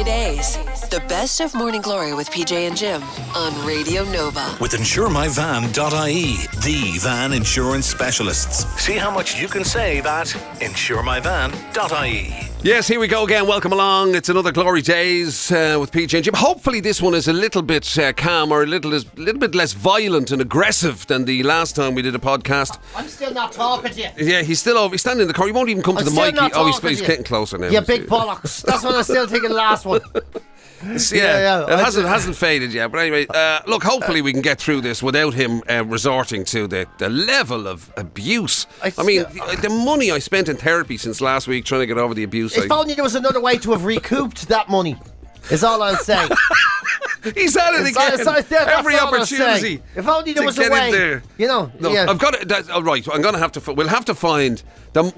GloryDaze, the best of Morning Glory with PJ and Jim on Radio Nova. With insuremyvan.ie, the van insurance specialists. See how much you can save at insuremyvan.ie. Yes, here we go again. Welcome along. It's another GloryDaze with PJ and Jim. Hopefully this one is a little bit calmer, a little bit less violent and aggressive than the last time we did a podcast. I'm still not talking to you. Yeah, he's still over. He's standing in the car. He won't even come to the mic. He's getting closer now. Yeah, big bollocks. That's what I still think of the last one. Yeah. It hasn't faded yet. But anyway, look, hopefully we can get through this without him resorting to the level of abuse. I mean, the money I spent in therapy since last week trying to get over the abuse. If only there was another way to have recouped that money, is all I'll say. He's at it again. Every opportunity. If only there was a way. You know. No, yeah. I've got it. Right, I'm going to have to. We'll have to find.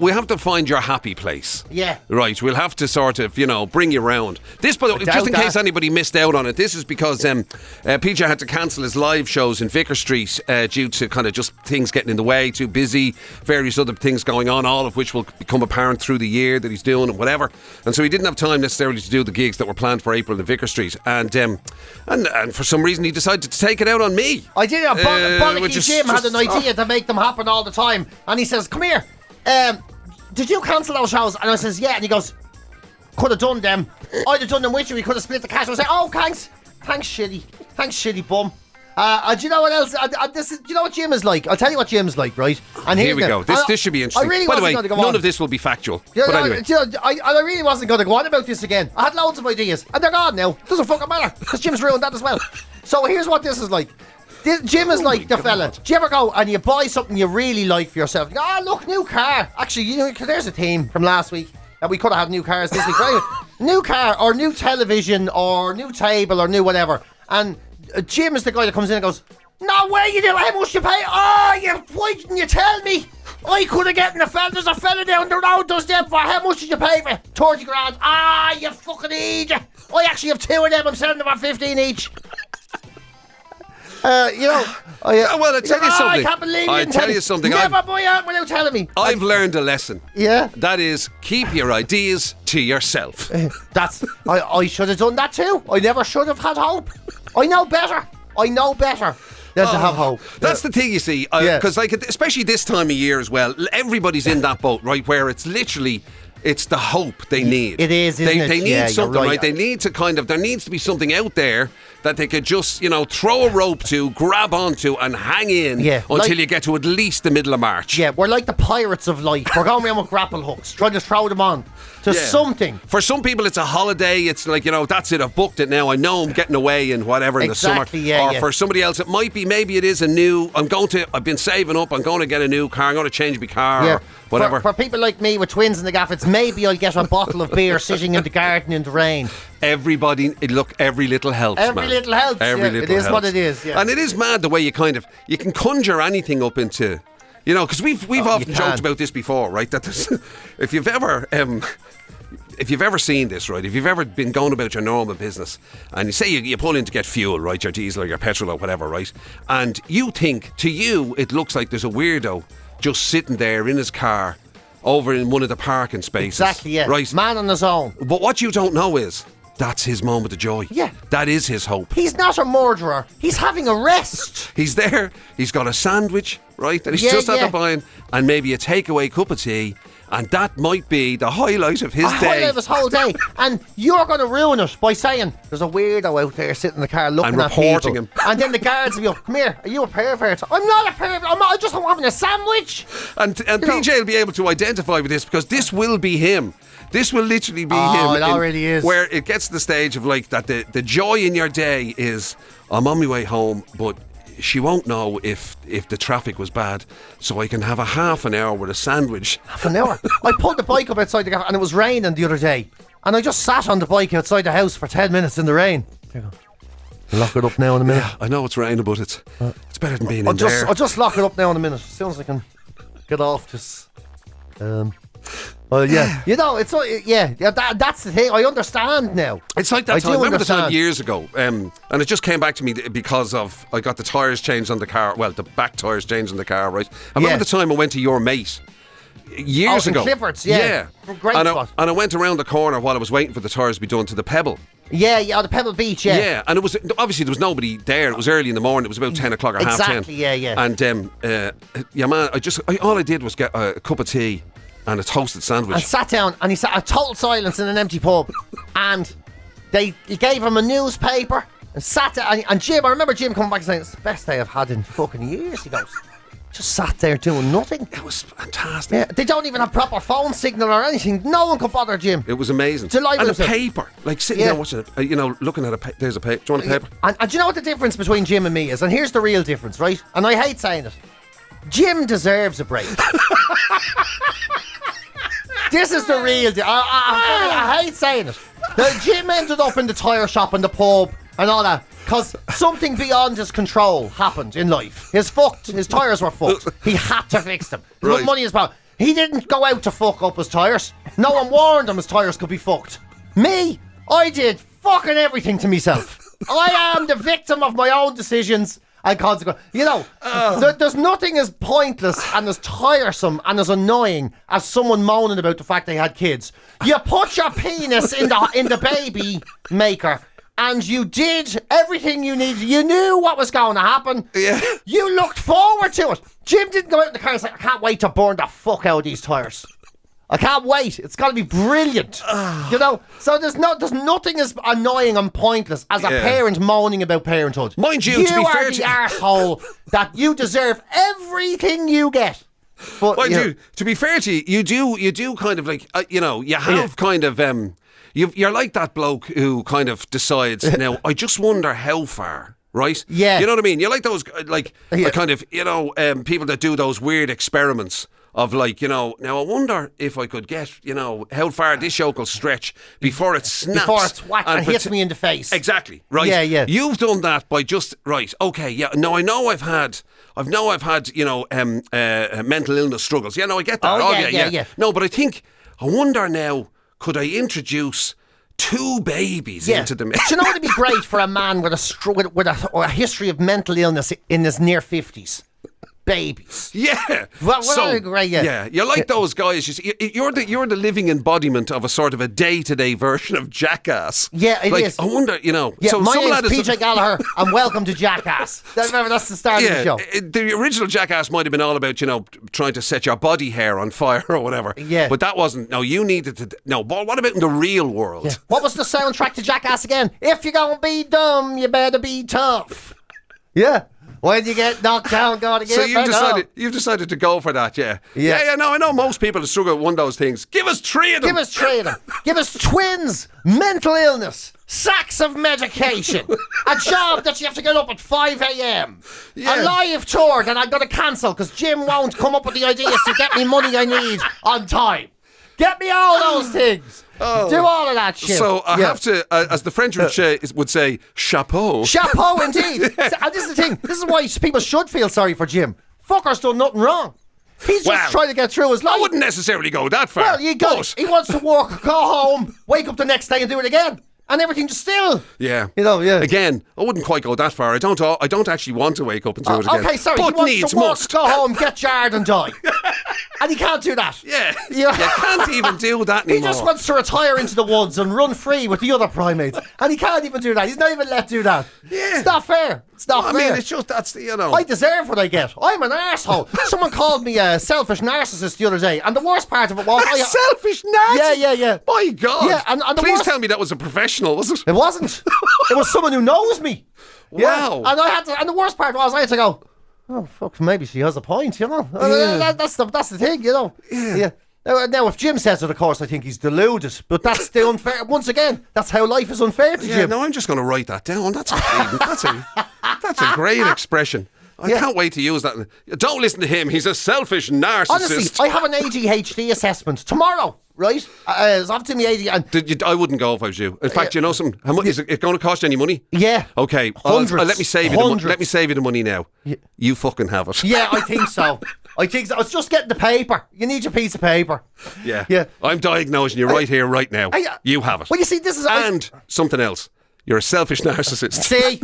We have to find your happy place. Yeah. Right. We'll have to sort of, bring you round. This, by the way, just in case anybody missed out on it, this is because PJ had to cancel his live shows in Vicar Street due to kind of just things getting in the way, too busy, various other things going on, all of which will become apparent through the year that he's doing and whatever. And so he didn't have time necessarily to do the gigs that were planned for April in Vicar Street. And for some reason he decided to take it out on me. I did it. Bollocky Jim had an idea to make them happen all the time. And he says, come here. Did you cancel those shows? And I says, yeah. And he goes, could have done them. I'd have done them with you. We could have split the cash. I was like, oh, thanks, shitty bum. Do you know what else? Do you know what Jim is like? I'll tell you what Jim's like, right? And here we go. This should be interesting. Really, by the way, none of this will be factual. But anyway. I really wasn't going to go on about this again. I had loads of ideas, and they're gone now. Doesn't fucking matter, because Jim's ruined that as well. So here's what this is like. Jim is like the fella. Do you ever go and you buy something you really like for yourself? You go, oh, look, new car. Actually, there's a theme from last week that we could have had new cars this week. Right? New car or new television or new table or new whatever. And Jim is the guy that comes in and goes, no way you do. How much you pay? Oh, why didn't you tell me? I could have gotten there's a fella down the road does them for. How much did you pay for? 30 grand. You fucking idiot. I actually have two of them. I'm selling them for 15 each. Well, I tell you something. I can't believe I tell you something. Never buy out without telling me. I've learned a lesson. Yeah. That is, keep your ideas to yourself. I should have done that too. I never should have had hope. I know better than to have hope. That's the thing, you see. Because especially this time of year as well, everybody's in that boat, right, where it's literally... It's the hope they need. It is, isn't it? They need something, right? They need to there needs to be something out there that they could just, throw a rope to, grab onto and hang in until you get to at least the middle of March. Yeah, we're like the pirates of life. We're going around with grapple hooks, trying to throw them on to something. For some people, it's a holiday. It's like, that's it. I've booked it now. I know I'm getting away in whatever in the summer. Or for somebody else, it might be, maybe it is I've been saving up. I'm going to get a new car. I'm going to change my car or whatever. For people like me with twins in the gaff, it's maybe I'll get a bottle of beer sitting in the garden in the rain. Every little helps, Every little helps. It is what it is. Yeah. And it is mad the way you can conjure anything up into, because we've often joked about this before, right? That if you've ever seen this, right? If you've ever been going about your normal business and you say you pull in to get fuel, right? Your diesel or your petrol or whatever, right? And you think, to you, it looks like there's a weirdo just sitting there in his car over in one of the parking spaces. Exactly, yeah. Right? Man on his own. But what you don't know is that's his moment of joy. Yeah. That is his hope. He's not a murderer. He's having a rest. He's there. He's got a sandwich, right? That he's just after buying, and maybe a takeaway cup of tea. And that might be the highlight of his day. Highlight of his whole day. And you're going to ruin it by saying, there's a weirdo out there sitting in the car looking at people. And reporting him. And then the guards will be come here, are you a pervert? I'm not a pervert. I'm just having a sandwich. And PJ will be able to identify with this because this will be him. This will literally be him. It already is. Where it gets to the stage of like that the joy in your day is, I'm on my way home, but she won't know if the traffic was bad, so I can have a half an hour with a sandwich. Half an hour? I pulled the bike up outside the cafe and it was raining the other day, and I just sat on the bike outside the house for 10 minutes in the rain. There you go. Lock it up now in a minute. Yeah, I know it's raining, but it's better than being in there. I'll just lock it up now in a minute as soon as I can get off this. Well, yeah, it's that's the thing. I understand now. It's like that time. I remember the time years ago, and it just came back to me because of I got the tyres changed on the car. Well, the back tyres changed on the car, right? I remember the time I went to your mate years ago. Clifford's, yeah. Great spot. And I went around the corner while I was waiting for the tyres to be done to the Pebble. Yeah, the Pebble Beach, yeah. Yeah, and it was obviously there was nobody there. It was early in the morning. It was about 10 o'clock or half 10. Exactly, yeah. And yeah, man, all I did was get a cup of tea and a toasted sandwich. And sat down, and he sat a total silence in an empty pub, and he gave him a newspaper and sat down. And Jim, I remember Jim coming back and saying, "It's the best day I've had in fucking years." He goes, just sat there doing nothing. It was fantastic. Yeah, they don't even have proper phone signal or anything. No one could bother Jim. It was amazing. Delighted and with a it. paper, like sitting there watching it, looking at there's a paper. Do you want a paper? And do you know what the difference between Jim and me is? And here's the real difference, right? And I hate saying it. Jim deserves a break. This is the real deal. I hate saying it. Jim ended up in the tyre shop and the pub and all that because something beyond his control happened in life. His tyres were fucked. He had to fix them. He put money in his pocket. He didn't go out to fuck up his tyres. No one warned him his tyres could be fucked. Me, I did fucking everything to myself. I am the victim of my own decisions and consequences. You know, there's nothing as pointless and as tiresome and as annoying as someone moaning about the fact they had kids. You put your penis in the baby maker and you did everything you needed. You knew what was going to happen. Yeah. You looked forward to it. Jim didn't go out in the car and say, I can't wait to burn the fuck out of these tyres. I can't wait. It's got to be brilliant. You know? So there's nothing as annoying and pointless as a parent moaning about parenthood. Mind you, to be fair are the arsehole that you deserve everything you get. But, Mind you, to be fair to you, you do kind of like, you have kind of, you're like that bloke who kind of decides, now, I just wonder how far. Right? Yeah. You know what I mean? You're like those, kind of, people that do those weird experiments of like, now I wonder if I could get, how far this yoke will stretch before it snaps. Before it's whacked and hits me in the face. Exactly, right? Yeah. You've done that by just, right, okay, yeah, no, I know I've had, mental illness struggles. Yeah, no, I get that. Oh, yeah. No, but I wonder now, could I introduce 2 babies into the mix? Do you know what would be great for a man with a history of mental illness in his near 50s? Babies. Yeah. Great, yeah. You're like those guys. You're the living embodiment of a sort of a day-to-day version of Jackass. Yeah, it is. I wonder, Yeah, so my some name's PJ Gallagher and welcome to Jackass. Remember, that's the start of the show. The original Jackass might have been all about, trying to set your body hair on fire or whatever. Yeah. But that wasn't, no, you needed to, no, but what about in the real world? Yeah. What was the soundtrack to Jackass again? If you're gonna be dumb, you better be tough. Yeah. When you get knocked down, gotta get back up. You've decided to go for that, yeah. Yeah. No, I know most people struggle with one of those things. Give us 3 of them. Give us 3 of them. Give us twins, mental illness, sacks of medication, a job that you have to get up at 5 a.m, a live tour that I'm going to cancel because Jim won't come up with the ideas to get me money I need on time. Get me all those things. Do all of that shit. So I have to, as the French would say, chapeau. Chapeau, indeed. And this is the thing. This is why people should feel sorry for Jim. Fucker's done nothing wrong. He's just trying to get through his life. I wouldn't necessarily go that far. Well, he wants to work, go home, wake up the next day and do it again. And everything just still. Yeah. Yeah. Again, I wouldn't quite go that far. I don't actually want to wake up and do it again. Okay, sorry. But he wants needs to work, must. go home, get jarred and die. And he can't do that. Yeah. You can't even do that anymore. He just wants to retire into the woods and run free with the other primates. And he can't even do that. He's not even let do that. Yeah. It's not fair. It's not fair. I mean, it's just, that's, I deserve what I get. I'm an arsehole. Someone called me a selfish narcissist the other day. And the worst part of it was... selfish narcissist? Yeah. My God. Yeah, and please tell me that was a professional, was it? It wasn't. It was someone who knows me. Wow. Yeah. And the worst part was I had to go, oh, fuck, maybe she has a point, Yeah. That's the thing, Yeah. Now, if Jim says it, of course, I think he's deluded. But that's the unfair. Once again, that's how life is unfair to Jim. No, I'm just going to write that down. That's a great expression. I can't wait to use that. Don't listen to him. He's a selfish narcissist. Honestly, I have an ADHD assessment tomorrow. Right? It's up to me 80. And I wouldn't go if I was you. In fact, something? How much is it going to cost you any money? Yeah. Okay. Hundreds. Let me save you. Let me save you the money now. Yeah. You fucking have it. Yeah, I think so. It's just getting the paper. You need your piece of paper. Yeah. I'm diagnosing you right here, right now. You have it. Well, you see, this is and something else. You're a selfish narcissist. See,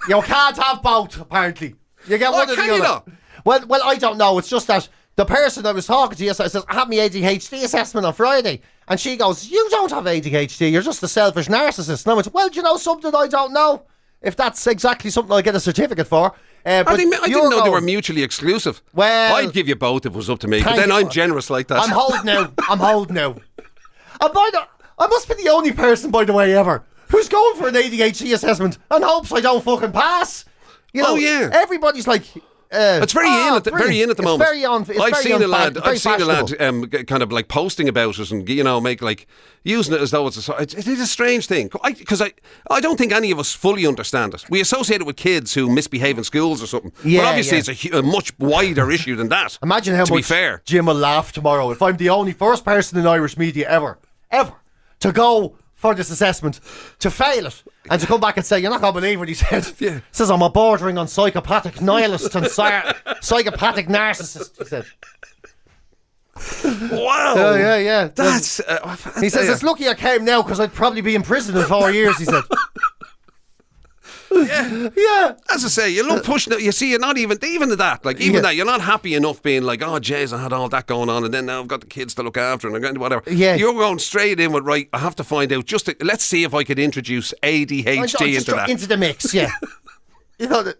you can't have both. Apparently, you get one or the other. Can you not? Well, I don't know. It's just that the person I was talking to yesterday says, I had my ADHD assessment on Friday. And she goes, you don't have ADHD, you're just a selfish narcissist. And I went, well, do you know something I don't know? If that's exactly something I get a certificate for. But I didn't know they were mutually exclusive. Well, I'd give you both if it was up to me, but then I'm generous like that. I'm holding out. And I must be the only person, by the way, ever who's going for an ADHD assessment and hopes I don't fucking pass. You know, everybody's like... it's very in at the moment. It's very on. I've seen a lad kind of like posting about it and using it as though it is a strange thing because I don't think any of us fully understand it. We associate it with kids who misbehave in schools or something, but obviously it's a much wider issue than that. Imagine how much Jim will laugh tomorrow if I'm the only first person in Irish media ever to go for this assessment, to fail it, and to come back and say, you're not going to believe what he said. Yeah. Says I'm a bordering on psychopathic nihilist and psychopathic narcissist, he said. Wow. Yeah. That's... he says, it's lucky I came now because I'd probably be in prison in 4 years, he said. Yeah. As I say, you look pushing it. You see, you're not even that. Like even that, you're not happy enough being like, oh, jeez, I had all that going on, and then now I've got the kids to look after, and I'm going to whatever. Yeah. You're going straight in with right. I have to find out. Let's see if I could introduce ADHD into the mix. Yeah. You know.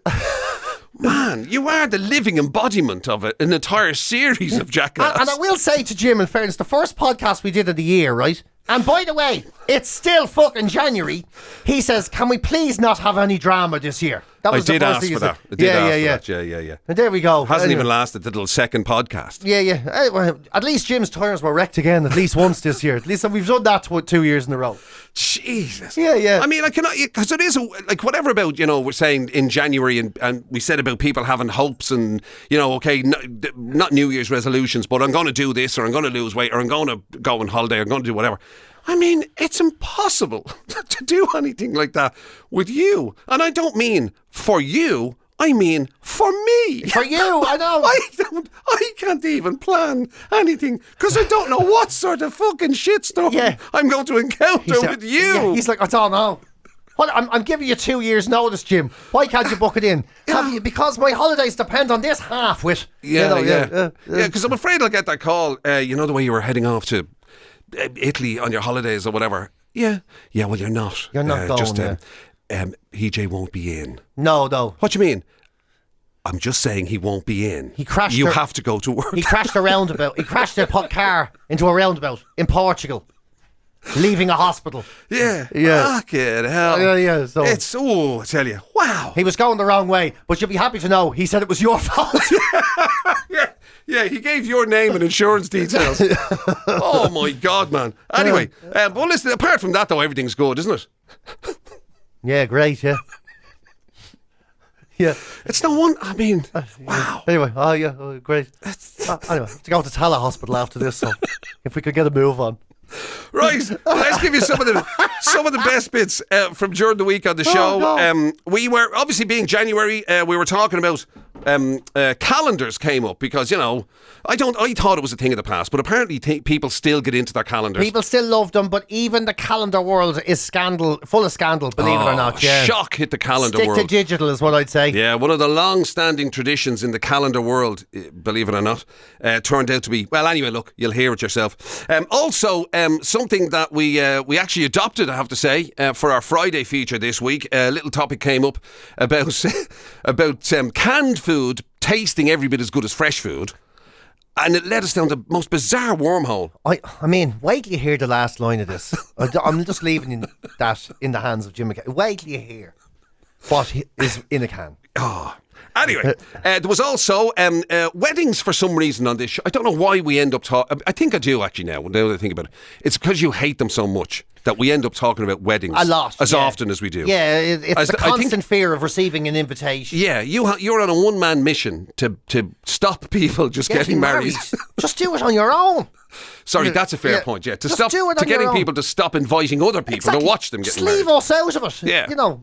Man, you are the living embodiment of it, an entire series of jackass. And I will say to Jim, in fairness, the first podcast we did of the year, right? And by the way, it's still fucking January. He says, can we please not have any drama this year? That was I did ask for that. Yeah. And there we go. Hasn't even lasted the little second podcast. Yeah. Well, at least Jim's tyres were wrecked again at least once this year. At least we've done that 2 years in a row. Jesus. Yeah. I mean, I cannot, because it is whatever about, we're saying in January and we said about people having hopes and, not New Year's resolutions, but I'm going to do this or I'm going to lose weight or I'm going to go on holiday or I'm going to do whatever. I mean, it's impossible to do anything like that with you. And I don't mean for you. I mean for me. For you, I know. I can't even plan anything because I don't know what sort of fucking shitstorm I'm going to encounter with you. Yeah, he's like, I don't know. Well, I'm giving you 2 years' notice, Jim. Why can't you book it in? Because my holidays depend on this half-wit. Yeah, because I'm afraid I'll get that call. The way you were heading off to Italy on your holidays or whatever. Yeah, well, you're not. You're not going, PJ won't be in. No. What do you mean? I'm just saying he won't be in. He crashed. You have to go to work. He crashed a roundabout. He crashed a car into a roundabout in Portugal, leaving a hospital. Yeah. Fucking hell. Yeah. So it's, I tell you, wow. He was going the wrong way, but you'll be happy to know he said it was your fault. Yeah, he gave your name and insurance details. Oh my God, man. Anyway, well, listen, apart from that though, everything's good, isn't it? Yeah, great, yeah. Yeah. It's no one, I mean, wow. Anyway, great. Anyway, to go to Tala Hospital after this, so if we could get a move on. Right, let's give you some of the best bits from during the week on the show. No. We were obviously being January. We were talking about calendars came up because I thought it was a thing of the past, but apparently people still get into their calendars. People still love them, but even the calendar world is full of scandal. Believe it or not, yeah. Shock hit the calendar world. Stick to digital is what I'd say. Yeah, one of the long-standing traditions in the calendar world, believe it or not, turned out to be. Well, anyway, look, you'll hear it yourself. Also, something that we actually adopted, I have to say, for our Friday feature this week. A little topic came up about canned food tasting every bit as good as fresh food. And it led us down the most bizarre wormhole. I mean, wait till you hear the last line of this. I'm just leaving that in the hands of Jim McCabe. Wait till you hear what is in a can. Oh. Anyway, there was also weddings for some reason on this show. I don't know why we end up talking. I think I do actually now that I think about it. It's because you hate them so much that we end up talking about weddings a lot, as often as we do. Yeah, it's the constant fear of receiving an invitation. Yeah, you're on a one-man mission to stop people just getting married. Just do it on your own. Sorry, that's a fair point. Yeah, to getting people to stop inviting other people to watch them getting married. Just leave us out of it. Yeah,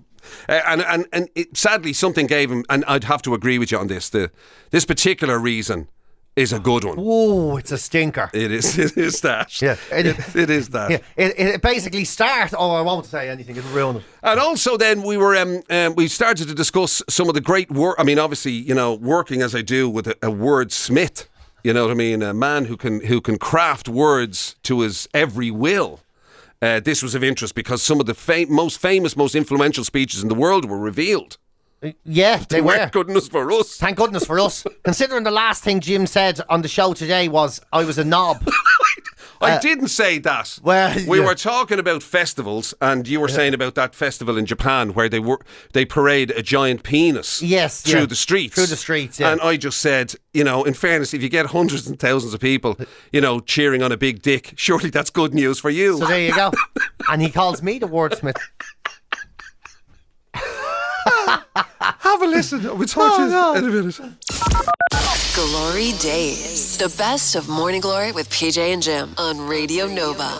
And sadly, something gave him, and I'd have to agree with you on this. This particular reason is a good one. Oh, it's a stinker. It is that. Yeah, it is that. Yeah, it basically starts. Oh, I won't say anything. It'll ruin it. And also, then we started to discuss some of the great work. I mean, obviously, working as I do with a wordsmith. You know what I mean? A man who can craft words to his every will. This was of interest because some of the most famous, most influential speeches in the world were revealed. Yeah, they were. Thank goodness for us. Thank goodness for us. Considering the last thing Jim said on the show today was, I was a knob. I didn't say that. Well, we were talking about festivals, and you were saying about that festival in Japan where they parade a giant penis through the streets. Through the streets, yeah. And I just said, you know, in fairness, if you get hundreds and thousands of people, you know, cheering on a big dick, surely that's good news for you. So there you go. And he calls me the wordsmith. Have a listen. We'll talk to you in a minute. Glory Days. The best of Morning Glory with PJ and Jim on Radio Nova.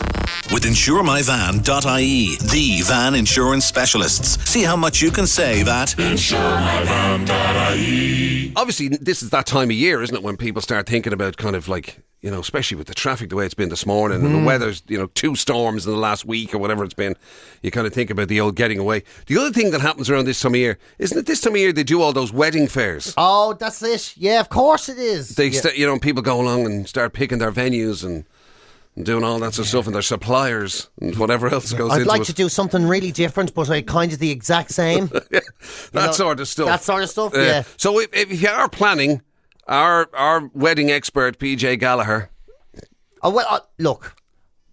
With insuremyvan.ie, the van insurance specialists. See how much you can save at insuremyvan.ie. Obviously, this is that time of year, isn't it, when people start thinking about kind of like, you know, especially with the traffic the way it's been this morning and the weather's, you know, 2 storms in the last week or whatever it's been, you kind of think about the old getting away. The other thing that happens around this time of year, isn't it this time of year they do all those wedding fairs? Oh, that's it. Yeah, of course it is. You know, people go along and start picking their venues and doing all that sort of stuff and their suppliers and whatever else goes into it. I'd like to do something really different, but I kind of the exact same. That sort of stuff. That sort of stuff, yeah. So if you are planning, our wedding expert, PJ Gallagher. Look,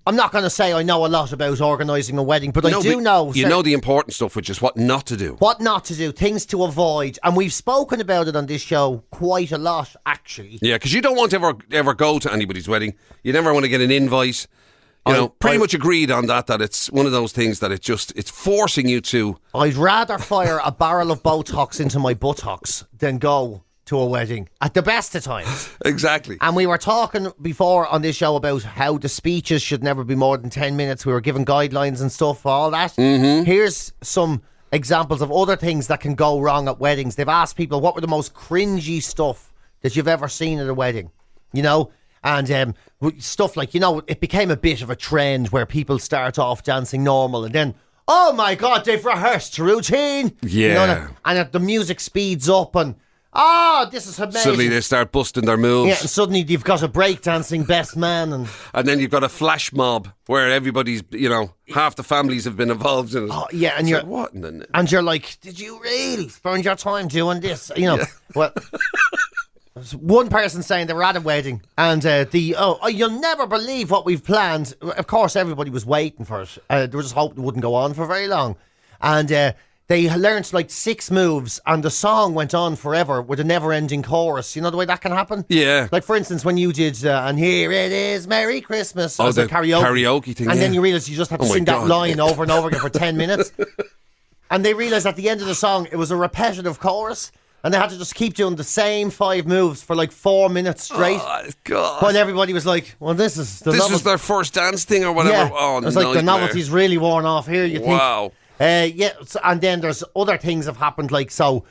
I'm not going to say I know a lot about organising a wedding, but I do know. You know the important stuff, which is what not to do. What not to do, things to avoid. And we've spoken about it on this show quite a lot, actually. Yeah, because you don't want to ever go to anybody's wedding. You never want to get an invite. You know, pretty much agreed on that it's one of those things that it's forcing you to. I'd rather fire a barrel of Botox into my buttocks than go to a wedding at the best of times. Exactly. And we were talking before on this show about how the speeches should never be more than 10 minutes. We were given guidelines and stuff, all that. Mm-hmm. Here's some examples of other things that can go wrong at weddings. They've asked people, what were the most cringy stuff that you've ever seen at a wedding? You know? And stuff like, you know, it became a bit of a trend where people start off dancing normal and then, oh my God, they've rehearsed a routine. Yeah. You know, and the music speeds up and, this is amazing. Suddenly they start busting their moves. Yeah, and suddenly you've got a breakdancing best man. And then you've got a flash mob where everybody's, you know, half the families have been involved in it. Oh, yeah, and you're... What? And you're like, did you really spend your time doing this? You know, yeah. Well... One person saying they were at a wedding and you'll never believe what we've planned. Of course, everybody was waiting for it. They were just hoping it wouldn't go on for very long. And they learnt like 6 moves and the song went on forever with a never-ending chorus. You know the way that can happen? Yeah. Like, for instance, when you did and here it is, Merry Christmas. Oh, the karaoke thing. And then you realise you just have to sing that line over and over again for 10 minutes. And they realised at the end of the song it was a repetitive chorus. And they had to just keep doing the same 5 moves for like 4 minutes straight. Oh, God. When everybody was like, well, this is their first dance thing or whatever. Yeah. Oh, it was like the novelty's really worn off here, you think. Wow. And then there's other things have happened, like, so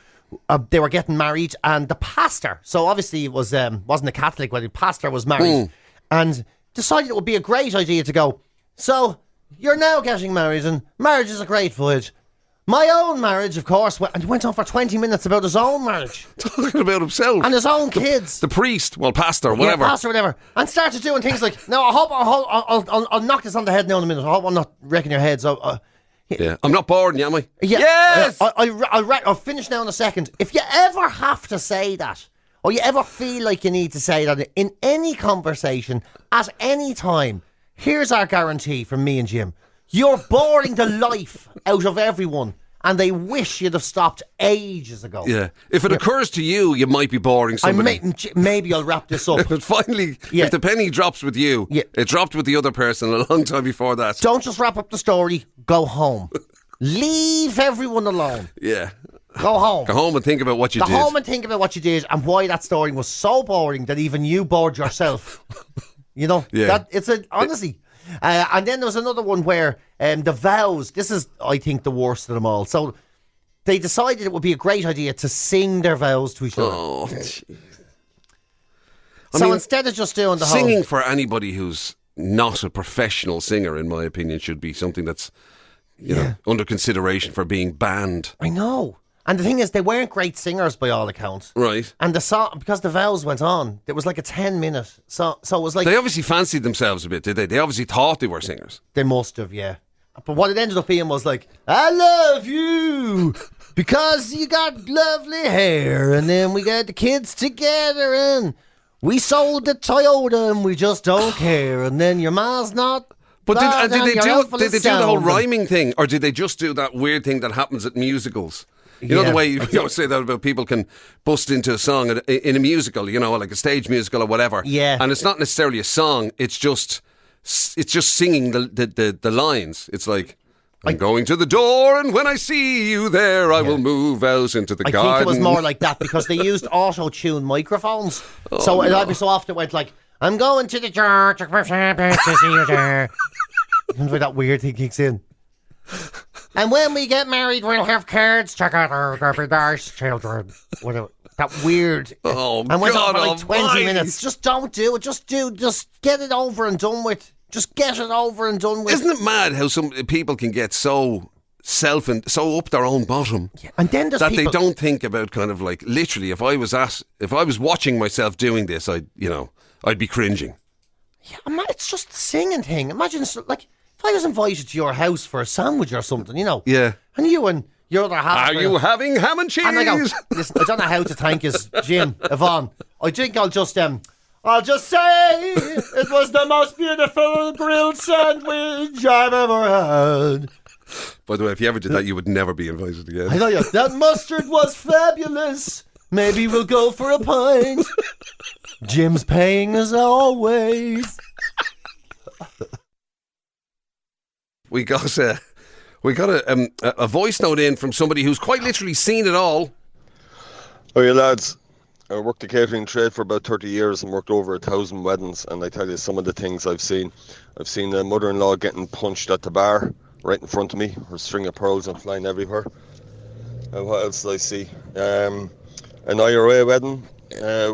they were getting married and the pastor, so obviously it was, wasn't a Catholic wedding, pastor was married and decided it would be a great idea to go, so you're now getting married and marriage is a great voyage. My own marriage, of course, went on for 20 minutes about his own marriage. Talking about himself. And his own kids. The priest, pastor, whatever. Yeah, pastor, whatever. And started doing things like, no, I'll knock this on the head now in a minute. I hope I'm not wrecking your heads. Yeah, I'm not bored, am I? Yeah. Yes! I'll finish now in a second. If you ever have to say that, or you ever feel like you need to say that in any conversation, at any time, here's our guarantee from me and Jim. You're boring the life out of everyone, and they wish you'd have stopped ages ago. Yeah. If it occurs to you, you might be boring somebody. Maybe I'll wrap this up. If the penny drops with you, it dropped with the other person a long time before that. Don't just wrap up the story. Go home. Leave everyone alone. Yeah. Go home. Go home and think about what you did. Go home and think about what you did and why that story was so boring that even you bored yourself. You know? Yeah. Honestly... and then there was another one where the vows, this is, I think, the worst of them all. So they decided it would be a great idea to sing their vows to each other. Oh, so instead of just doing the singing for anybody who's not a professional singer, in my opinion, should be something that's you know under consideration for being banned. I know. And the thing is, they weren't great singers by all accounts. Right. And the song, because the vows went on, it was like a 10-minute song. So it was like... They obviously fancied themselves a bit, did they? They obviously thought they were singers. They must have, yeah. But what it ended up being was like, I love you because you got lovely hair. And then we got the kids together and we sold the Toyota and we just don't care. And then your ma's not... But did they do the whole sound. rhyming thing? Or did they just do that weird thing that happens at musicals? You know the way you always say that about people can bust into a song in a musical, you know, like a stage musical or whatever. Yeah. And it's not necessarily a song, it's just singing the lines. It's like, I'm going to the door and when I see you there, I will move out into the garden. I think it was more like that because they used auto-tune microphones. Every so often it went like, I'm going to the church to see you there. And that weird thing kicks in. And when we get married, we'll have cards together. There'll be nice children. Whatever. That weird. Oh, and went on God for like 20 almighty. minutes. Just don't do it. Just get it over and done with. Just get it over and done with. Isn't it mad how some people can get so so up their own bottom, and then there's that people, they don't think about kind of like literally. If I was watching myself doing this, I'd be cringing. Yeah, it's just the singing thing. Imagine like if I was invited to your house for a sandwich or something, you know. Yeah. And you and your other half. Are you having ham and cheese? And I go, listen, I don't know how to thank us, Jim, Yvonne. I think I'll just say it was the most beautiful grilled sandwich I've ever had. By the way, if you ever did that, you would never be invited again. I know you. That mustard was fabulous. Maybe we'll go for a pint. Jim's paying as always. We got a voice note in from somebody who's quite literally seen it all. Oh, yeah, lads. I worked the catering trade for about 30 years and worked over 1,000 weddings, and I tell you some of the things I've seen. I've seen a mother-in-law getting punched at the bar right in front of me, her string of pearls and flying everywhere. What else did I see? An IRA wedding,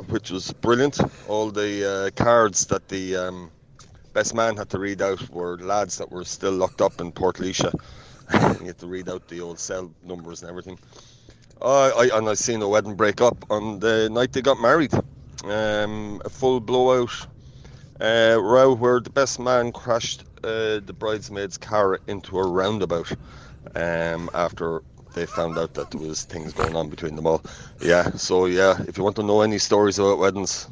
which was brilliant. All the cards that the best man had to read out were lads that were still locked up in Port Leisha. You had to read out the old cell numbers and everything. I seen a wedding break up on the night they got married. A full blowout row where the best man crashed the bridesmaid's car into a roundabout after they found out that there was things going on between them all. Yeah, so yeah, if you want to know any stories about weddings,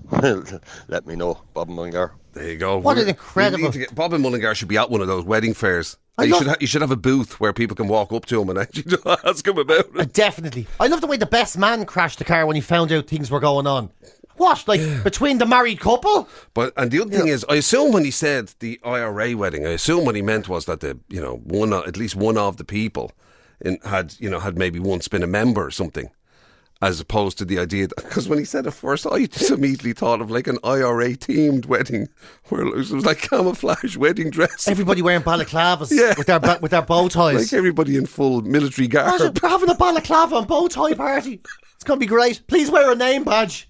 let me know. Bob and Mullingar. There you go. What an incredible... Bob and Mullingar should be at one of those wedding fairs. You should have a booth where people can walk up to him and actually ask him about it. Definitely. I love the way the best man crashed the car when he found out things were going on. What, like between the married couple? And the other thing is, I assume when he said the IRA wedding, I assume what he meant was that at least one of the people had maybe once been a member or something, as opposed to the idea because when he said it first, I just immediately thought of like an IRA themed wedding where it was like camouflage wedding dress. Everybody wearing balaclavas with their bow ties. Like everybody in full military garb. Imagine having a balaclava and bow tie party. It's going to be great. Please wear a name badge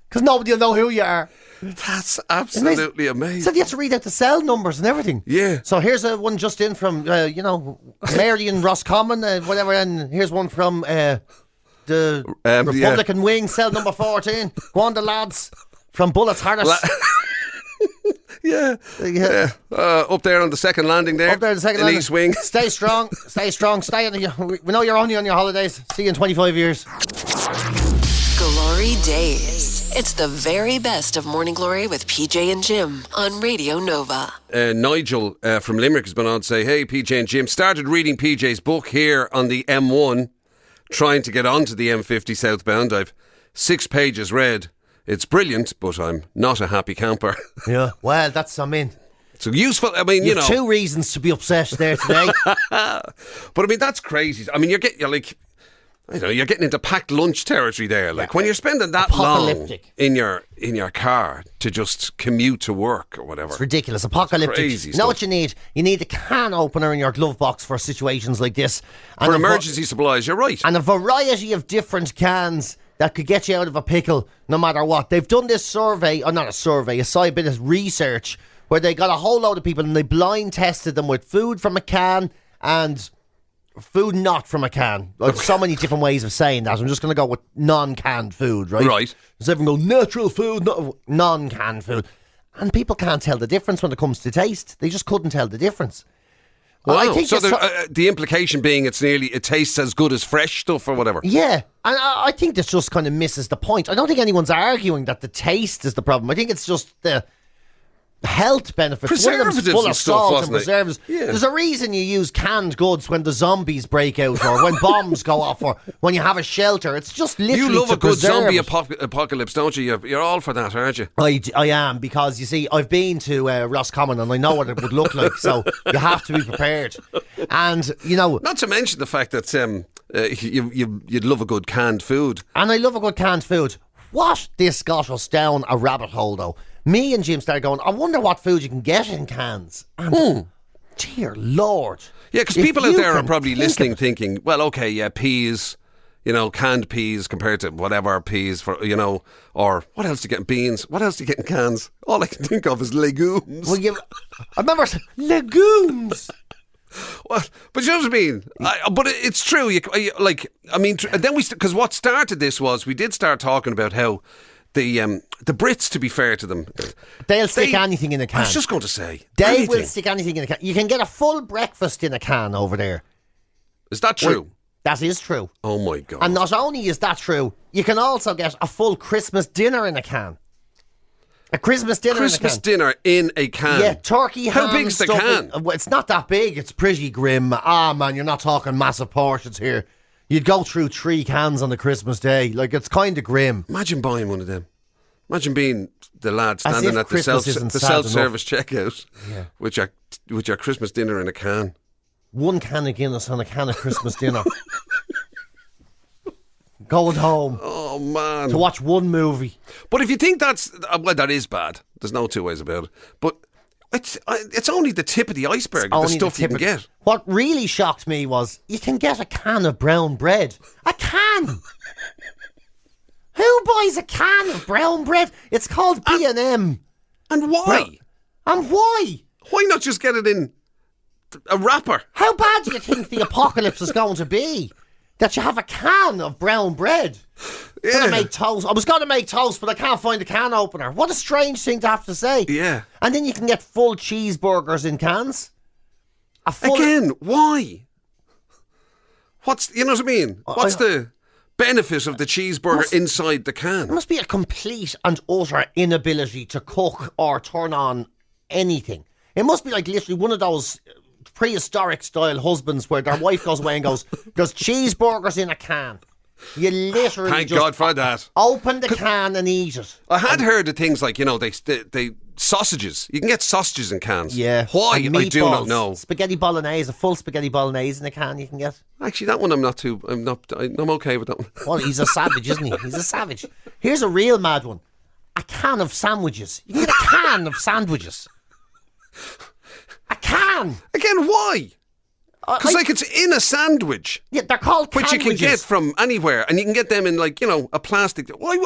because nobody will know who you are. That's absolutely amazing. So you have to read out the cell numbers and everything. Yeah. So here's one just in from, Marion Roscommon, whatever, and here's one from the Republican wing, cell number 14. Go on, the lads from Bullets Harris. Yeah. Up there on the second landing there. Up there on the second landing. East wing. Stay strong. We know you're only on your holidays. See you in 25 years. GloryDaze. It's the very best of Morning Glory with PJ and Jim on Radio Nova. Nigel from Limerick has been on to say, hey, PJ and Jim, started reading PJ's book here on the M1, trying to get onto the M50 southbound. I've 6 pages read. It's brilliant, but I'm not a happy camper. Yeah, well, So useful, I mean, you have 2 reasons to be upset there today. But I mean, that's crazy. I mean, you're getting into packed lunch territory there. Like when you're spending that long in your car to just commute to work or whatever. It's ridiculous. Apocalyptic. It's crazy you know what you need? You need a can opener in your glove box for situations like this. For emergency supplies, you're right. And a variety of different cans that could get you out of a pickle no matter what. They've done this survey, or not a survey, a side bit of research where they got a whole load of people and they blind tested them with food from a can and food not from a can. There's so many different ways of saying that. I'm just going to go with non-canned food, right? Right. Because everyone go, natural food, non-canned food. And people can't tell the difference when it comes to taste. They just couldn't tell the difference. Wow. I think So the implication being it tastes as good as fresh stuff or whatever. Yeah, and I think this just kind of misses the point. I don't think anyone's arguing that the taste is the problem. I think it's just the health benefits. One of them's Preservatives full of and stuff, salt and wasn't it? preservatives. Yeah. There's a reason you use canned goods when the zombies break out or when bombs go off or when you have a shelter. It's just literally You love to a good preserve zombie it. apocalypse, don't you? You're all for that, aren't you? I am, because you see, I've been to Roscommon and I know what it would look like, so you have to be prepared. And, you know... Not to mention the fact that you'd love a good canned food. And I love a good canned food. What this got us down a rabbit hole, though. Me and Jim started going, I wonder what food you can get in cans. And, dear Lord. Yeah, because people out there are probably listening thinking, well, okay, yeah, peas, canned peas compared to whatever peas for, or what else do you get in beans? What else do you get in cans? All I can think of is legumes. Well, I remember legumes. Well, but you know what I mean? But it's true. Then because what started this was we did start talking about how the Brits, to be fair to them, they'll stick anything in a can. I was just going to say, they will stick anything in a can. You can get a full breakfast in a can over there. Is that true? Well, that is true. Oh my God! And not only is that true, you can also get a full Christmas dinner in a can. A Christmas dinner in a can. Yeah, turkey, ham. How big's the can? It's not that big. It's pretty grim. Man, you're not talking massive portions here. You'd go through 3 cans on the Christmas day. Like, it's kind of grim. Imagine buying one of them. Imagine being the lad standing at the Christmas self-service checkout with your Christmas dinner in a can. 1 can of Guinness and a can of Christmas dinner. Going home. Oh, man. To watch 1 movie. But if you think that is bad. There's no two ways about it. But it's only the tip of the iceberg of the stuff you can get. What really shocked me was you can get a can of brown bread. A can! Who buys a can of brown bread? It's called B&M. And why? And why? Why not just get it in a wrapper? How bad do you think the apocalypse is going to be? That you have a can of brown bread. Yeah. Gonna make toast. I was going to make toast, but I can't find a can opener. What a strange thing to have to say. Yeah. And then you can get full cheeseburgers in cans. Again, why? You know what I mean? What's the benefit of the cheeseburger inside the can? There must be a complete and utter inability to cook or turn on anything. It must be like literally one of those prehistoric style husbands where their wife goes away and goes, there's cheeseburgers in a can. You literally Thank God for that. Open the can and eat it. I had heard of things like, they sausages. You can get sausages in cans. Yeah. Why? I do not know. Spaghetti bolognese, a full spaghetti bolognese in a can you can get. Actually, that one I'm okay with that one. Well, he's a savage, isn't he? He's a savage. Here's a real mad one. A can of sandwiches. You can get a can of sandwiches. A can. Again, why? Because it's in a sandwich. Yeah, they're called which sandwiches. you can get from anywhere, and you can get them in a plastic. Why?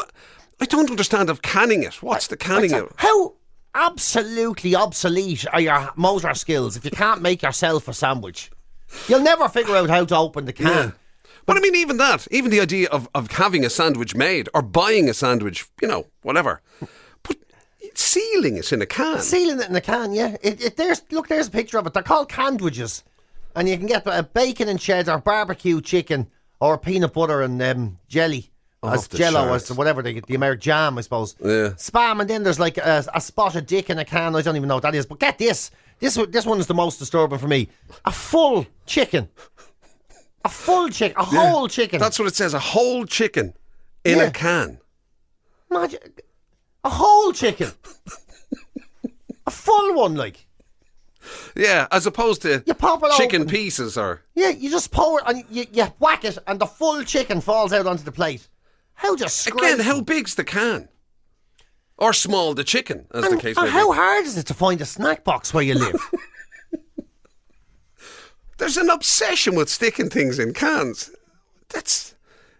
I don't understand of canning it. What's the canning of? How absolutely obsolete are your motor skills if you can't make yourself a sandwich? You'll never figure out how to open the can. Yeah. But I mean, even the idea of having a sandwich made or buying a sandwich, whatever. But sealing it in a can. Sealing it in a can, yeah. There's a picture of it. They're called candwiches. And you can get a bacon and cheddar, barbecue chicken, or peanut butter and jelly. As jello, as whatever, the American jam, I suppose. Yeah. Spam, and then there's like a spotted dick in a can. I don't even know what that is. But get this. This one is the most disturbing for me. A full chicken. A full chicken. A whole chicken. That's what it says. A whole chicken in a can. Imagine. A whole chicken. A full one, like. Yeah, as opposed to you pop it chicken open. pieces or... Yeah, you just pour it and you whack it and the full chicken falls out onto the plate. How disgraceful. Again, how big's the can? Or small the chicken, as the case may be. How hard is it to find a snack box where you live? There's an obsession with sticking things in cans. It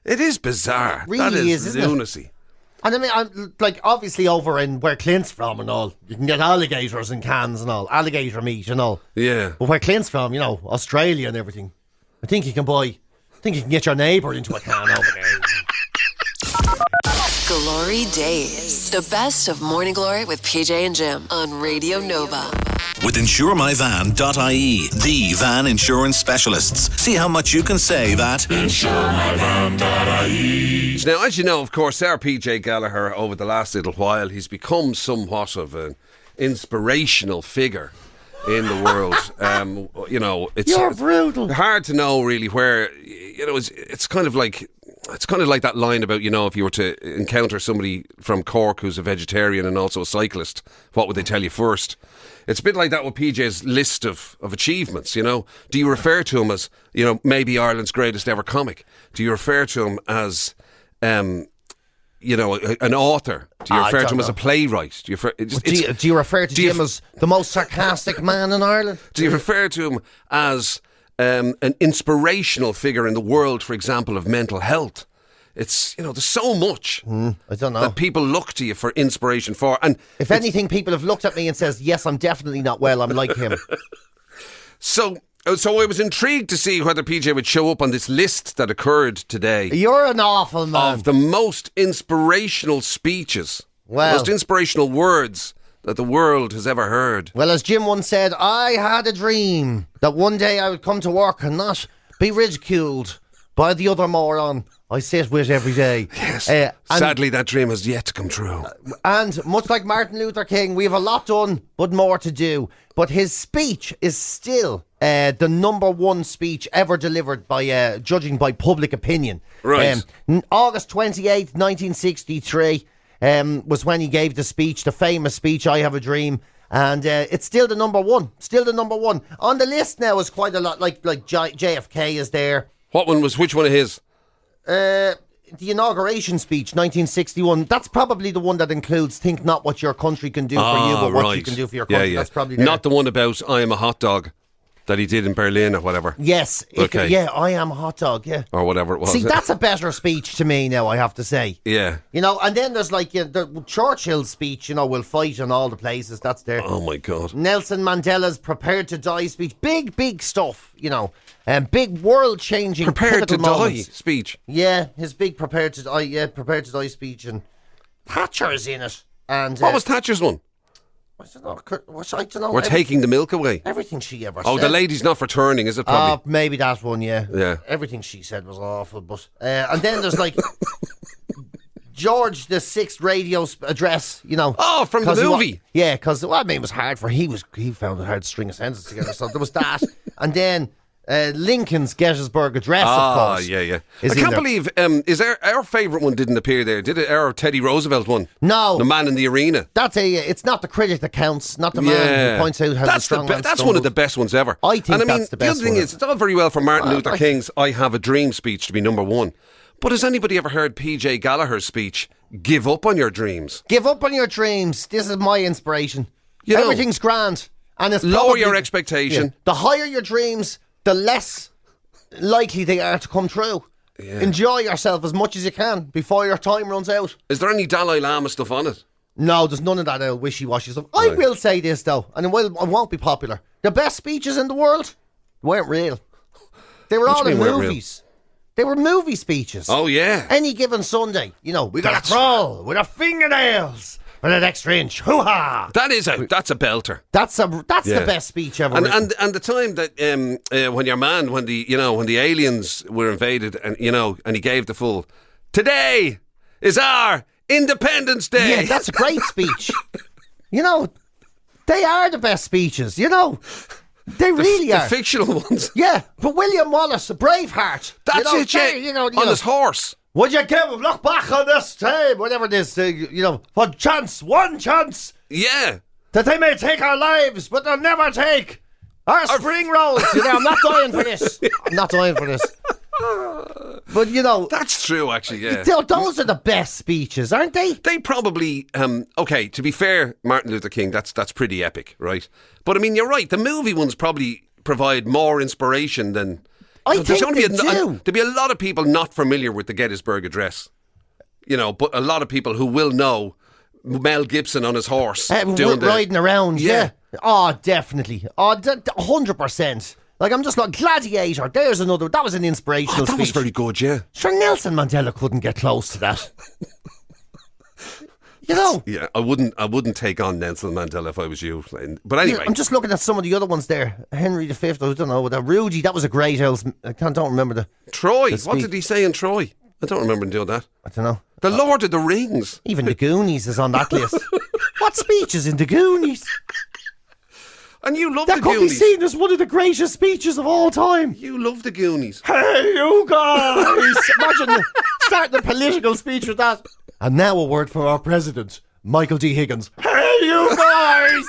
is bizarre. It really is, isn't lunacy. And I mean, I'm obviously over in where Clint's from and all, you can get alligators in cans and all, alligator meat and all. Yeah. But where Clint's from, Australia and everything, I think you can get your neighbour into a can over there. Glory Days. The best of Morning Glory with PJ and Jim on Radio Nova. With insuremyvan.ie, the van insurance specialists. See how much you can save at insuremyvan.ie. Now, as you know, of course, our PJ Gallagher, over the last little while, he's become somewhat of an inspirational figure in the world. You're brutal. Hard to know really where, it's kind of like that line about, if you were to encounter somebody from Cork who's a vegetarian and also a cyclist, what would they tell you first? It's a bit like that with PJ's list of achievements, Do you refer to him as, maybe Ireland's greatest ever comic? Do you refer to him as, an author? Do you refer to him as a playwright? Do you refer to Jim as the most sarcastic man in Ireland? Do you refer to him as an inspirational figure in the world, for example, of mental health? It's, there's so much I don't know that people look to you for inspiration for. And if anything, people have looked at me and says, yes, I'm definitely not well. I'm like him. So I was intrigued to see whether PJ would show up on this list that occurred today. You're an awful man. Of the most inspirational speeches, most inspirational words that the world has ever heard. Well, as Jim once said, I had a dream that one day I would come to work and not be ridiculed by the other moron I sit with every day. Yes. Sadly, that dream has yet to come true. And much like Martin Luther King, we have a lot done, but more to do. But his speech is still the number one speech ever delivered by judging by public opinion. Right. August 28th, 1963 was when he gave the speech, the famous speech, I Have a Dream. And it's still the number one. Still the number one. On the list now is quite a lot, like JFK is there. Which one of his? The inauguration speech, 1961. That's probably the one that includes think not what your country can do for you, but what you can do for your country. Yeah. That's probably there. Not the one about I am a hot dog that he did in Berlin or whatever. Yes. Okay. I am a hot dog, yeah. Or whatever it was. See, that's a better speech to me now, I have to say. Yeah. And then there's like the Churchill's speech, we'll fight in all the places. That's there. Oh, my God. Nelson Mandela's prepared to die speech. Big stuff, and big world-changing Prepared to moments. die speech. Yeah, his big prepared to die speech, and Thatcher's in it. And what was Thatcher's one? I don't know. We're taking the milk away. Everything she ever said. Oh, the lady's not for turning, is it probably? Maybe that one, yeah. Yeah. Everything she said was awful, but and then there's like George the Sixth radio address, Oh, from the movie. Because it was hard for he found it hard to string a sentence together. So there was that, and then Lincoln's Gettysburg Address, of course. Yeah. I can't believe, is our favourite one didn't appear there? Did it? Our Teddy Roosevelt one? No. The Man in the Arena. It's not the critic that counts, not the man who points out how that's That's one of the best ones ever. I think that's the best the other thing is, it's all very well for Martin Luther King's I Have a Dream speech to be number one. But has anybody ever heard PJ Gallagher's speech, Give Up on Your Dreams? Give up on your dreams. This is my inspiration. Everything's grand. And it's lower your expectation. Yeah, the higher your dreams, the less likely they are to come true. Yeah. Enjoy yourself as much as you can before your time runs out. Is there any Dalai Lama stuff on it? No, there's none of that wishy-washy stuff. Right. I will say this, though, and it won't be popular. The best speeches in the world weren't real. They were all in movies. They were movie speeches. Oh, yeah. Any given Sunday, we got to crawl with our fingernails for the extra inch. Hoo-ha! That's a belter. That's the best speech ever. And the time that when the aliens were invaded and he gave the full "Today is our Independence Day." Yeah, that's a great speech. They are the best speeches. They really are. The fictional ones. Yeah, but William Wallace, a Braveheart. That's it, yeah. On his horse. Would you look back on this time, whatever it is, one chance. Yeah. That they may take our lives, but they'll never take our spring rolls. I'm not dying for this. But, that's true, actually, yeah. Those are the best speeches, aren't they? They probably, okay, to be fair, Martin Luther King, that's pretty epic, right? But, you're right, the movie ones probably provide more inspiration than... I think they do. There'd be a lot of people not familiar with the Gettysburg Address, but a lot of people who will know Mel Gibson on his horse. Riding around, yeah. Oh, definitely. Oh, 100%. Like, I'm just like, Gladiator, there's another. That was an inspirational That speech. was very good, yeah. Sure, Nelson Mandela couldn't get close to that. You know? Yeah, I wouldn't take on Nelson Mandela if I was you. But anyway. I'm just looking at some of the other ones there. Henry V, I don't know. Rudy, that was a great house. I don't remember the... Troy, the what did he say in Troy? I don't remember him doing that. I don't know. The Lord of the Rings. Even the Goonies is on that list. What speech is in the Goonies? And you love That the could be Goonies. seen as one of the greatest speeches of all time. You love the Goonies. Hey, you guys! Imagine starting a political speech with that. And now a word for our president, Michael D. Higgins. Hey, you guys!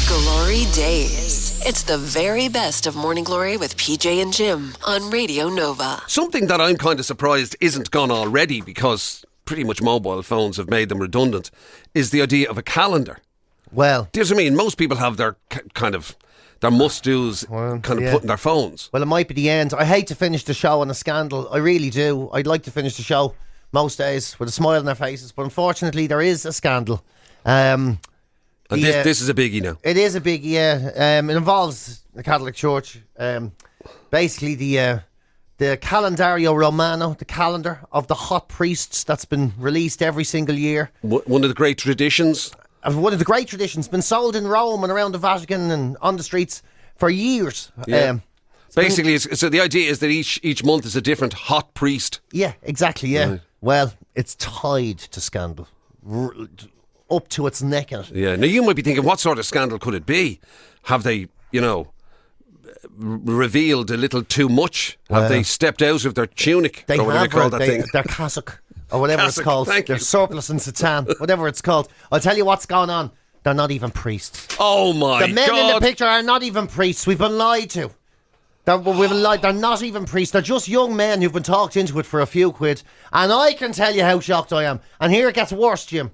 Glory Days. It's the very best of Morning Glory with PJ and Jim on Radio Nova. Something that I'm kind of surprised isn't gone already, because pretty much mobile phones have made them redundant, is the idea of a calendar. Well, Do you know what I mean? Most people have their kind of their must-dos put in their phones. well, it might be the end. I hate to finish the show on a scandal. I really do. I'd like to finish the show most days with a smile on their faces, but unfortunately there is a scandal. And this is a biggie now. It is a big, it involves the Catholic Church. Basically, the Calendario Romano, the calendar of the hot priests that's been released every single year. One of the great traditions. One of the great traditions, been sold in Rome and around the Vatican and on the streets for years. Yeah. Basically, so the idea is that each month is a different hot priest. Yeah, exactly, yeah. Right. Well, it's tied to scandal. Up to its neck in it. Yeah. Now, you might be thinking, what sort of scandal could it be? Have they, revealed a little too much? Have they stepped out of their tunic? They or whatever have they call that thing? their cassock, or whatever it's Cassock, called. thank Their you. surplice and satan, whatever it's called. I'll tell you what's going on. They're not even priests. Oh, my The men God. in the picture are not even priests. We've been lied to. We've been lied. They're not even priests. They're just young men who've been talked into it for a few quid. And I can tell you how shocked I am. And here it gets worse, Jim.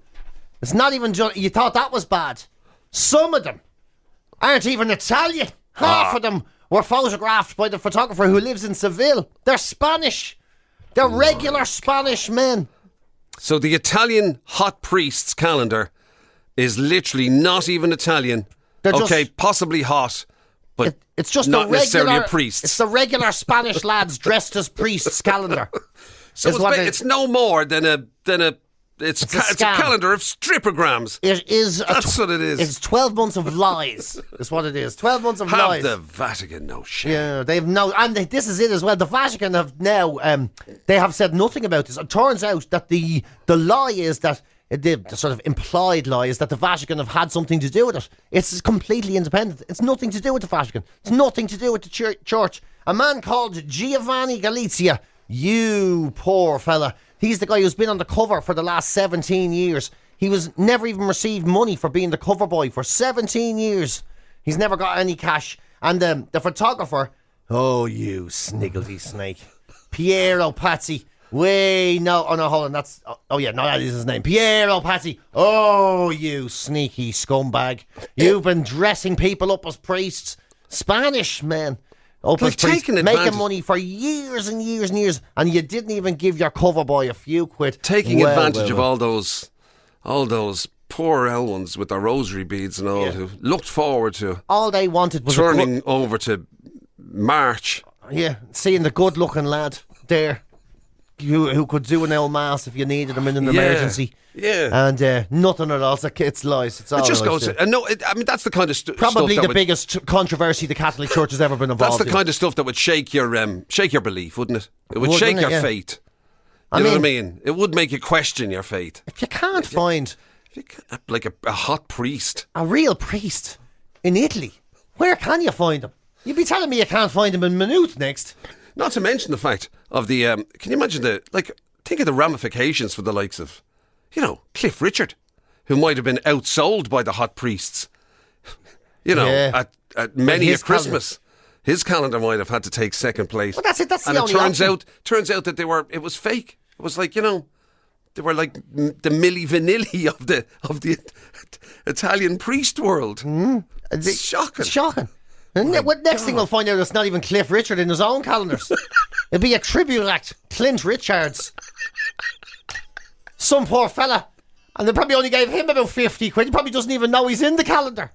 It's not even just... You thought that was bad. Some of them aren't even Italian. Half of them were photographed by the photographer who lives in Seville. They're Spanish. They're regular Spanish men. So the Italian hot priests calendar is literally not even Italian. They're Okay, just- possibly hot, but It's just not the necessarily regular a priest. It's the regular Spanish lads dressed as priests calendar. So is what it's no more than a it's a a scam. calendar of strippergrams. It is. That's what it is. It's 12 months of lies. Is what it is. 12 months of Have lies. the Vatican no shame. Yeah, they've no, and this is it as well. The Vatican have now, they have said nothing about this. It turns out that the lie is that the sort of implied lie is that the Vatican have had something to do with it. It's completely independent. It's nothing to do with the Vatican. It's nothing to do with the church. A man called Giovanni Galizia, you poor fella. He's the guy who's been on the cover for the last 17 years. He was never even received money for being the cover boy for 17 years. He's never got any cash. And the photographer, oh, you sniggledy snake, Piero Pazzi. No, hold on, that is his name. Piero Pazzi. Oh, you sneaky scumbag. You've been dressing people up as priests. Spanish men. Like taking advantage. Making money for years and years and years, and you didn't even give your cover boy a few quid. Taking advantage of all those poor L ones with their rosary beads and all, who looked forward to all they wanted was turning over to March. Seeing the good-looking lad there, who could do an old mass if you needed him in an emergency. Yeah. And nothing at all. It's lies. It's all It just lies. goes. That's the kind of Probably stuff the biggest controversy the Catholic Church has ever been That's involved in. the kind of stuff that would shake your belief, wouldn't it? It would Wouldn't shake it? your Yeah. faith. You know what I mean? It would make you question your faith. If you can't find Like a hot priest. a real priest in Italy, where can you find him? You'd be telling me you can't find him in Maynooth next. Not to mention the fact of the. Can you imagine think of the ramifications for the likes of, Cliff Richard, who might have been outsold by the hot priests. At many a his Christmas. His calendar might have had to take second place. Well, that's it. That's and the it only turns out that it was fake. It was like, they were like the Milli Vanilli of the Italian priest world. It's shocking. It's shocking. And next thing we'll find out, it's not even Cliff Richard in his own calendars. It'd be a tribute act. Clint Richards. Some poor fella. And they probably only gave him about 50 quid. He probably doesn't even know he's in the calendar.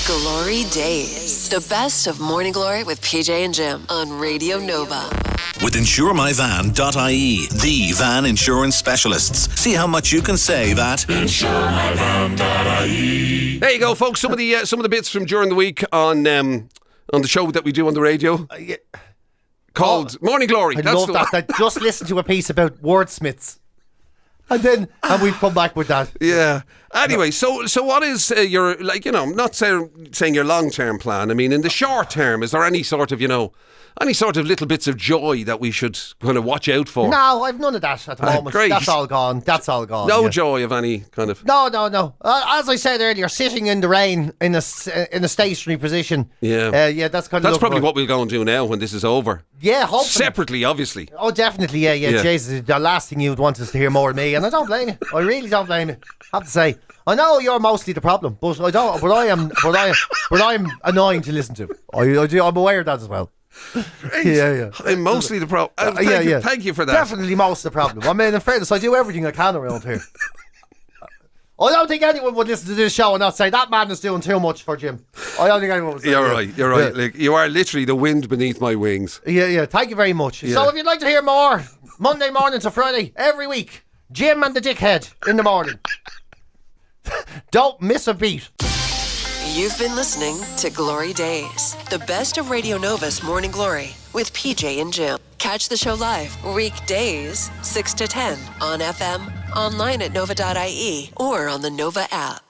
GloryDaze. The best of Morning Glory with PJ and Jim on Radio Nova. With insuremyvan.ie, the van insurance specialists. See how much you can save at insuremyvan.ie. There you go, folks. Some of the bits from during the week on the show that we do on the radio. Called Morning Glory. I love that. I just listened to a piece about wordsmiths. And we've come back with that. Yeah. Anyway, so what is your, not saying your long-term plan. I mean, in the short term, is there any sort of little bits of joy that we should kind of watch out for? No, I've none of that at the moment. Great. That's all gone. No joy of any kind of... No. As I said earlier, sitting in the rain in a stationary position. Yeah. That's kind of... That's probably what we'll go and do now when this is over. Yeah, hopefully. Separately, obviously. Oh, definitely, yeah. Jesus, the last thing you'd want is to hear more of me, and I don't blame you. I really don't blame you. I have to say, I know you're mostly the problem, but I don't. But I'm annoying to listen to. I'm aware of that as well. Yeah. I'm mostly the problem. Thank you for that. Definitely most of the problem. I mean, in fairness, I do everything I can around here. I don't think anyone would listen to this show and not say that man is doing too much for Jim. I don't think anyone would say You're that. right. Yeah. Like, you are literally the wind beneath my wings. Yeah. Thank you very much. Yeah. So if you'd like to hear more, Monday morning to Friday, every week, Jim and the Dickhead in the morning. Don't miss a beat. You've been listening to GloryDaze, the best of Radio Nova's Morning Glory with PJ and Jim. Catch the show live weekdays 6 to 10 on FM, online at nova.ie, or on the Nova app.